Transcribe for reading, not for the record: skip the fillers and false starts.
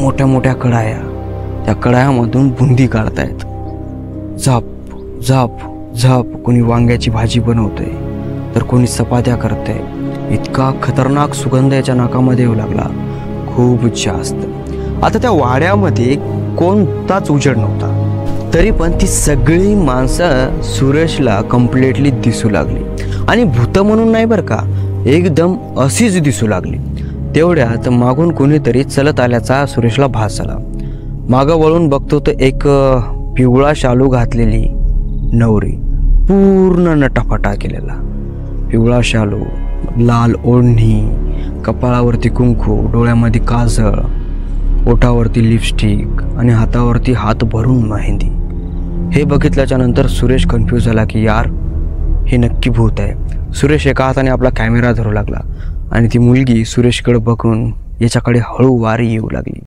मोठ्या मोठ्या कढाया, त्या कढायामधून बुंदी काढतायत. झाप झाप झाप, कोणी वांग्याची भाजी बनवतंय तर कोणी चपात्या करतंय. इतका खतरनाक सुगंध याच्या नाकामध्ये येऊ लागला, खूप जास्त. आता त्या वाड्यामध्ये कोणताच उजेड नव्हता, तरी पण ती सगळी माणसं सुरेशला कम्प्लिटली दिसू लागली. आणि भूत म्हणून नाही बरं का, एकदम अशीच दिसू लागली. तेवढ्यात मागून कोणीतरी चलत आल्याचा सुरेशला भास झाला. मागं वळून बघतो तर एक पिवळा शालू घातलेली नवरी, पूर्ण नटाफटा केलेला पिवळा शालू, लाल ओढणी, कपाळावरती कुंकू, डोळ्यामध्ये काजळ, ओठावरती लिपस्टिक आणि हातावरती हात भरून मेहंदी. हे बघितल्याच्या नंतर सुरेश कन्फ्यूज झाला की यार हे नक्की भूत आहे. सुरेश एका हाताने आपला कॅमेरा धरू लागला आणि ती मुलगी सुरेशकडे बघून याच्याकडे हळूवारी येऊ लागली.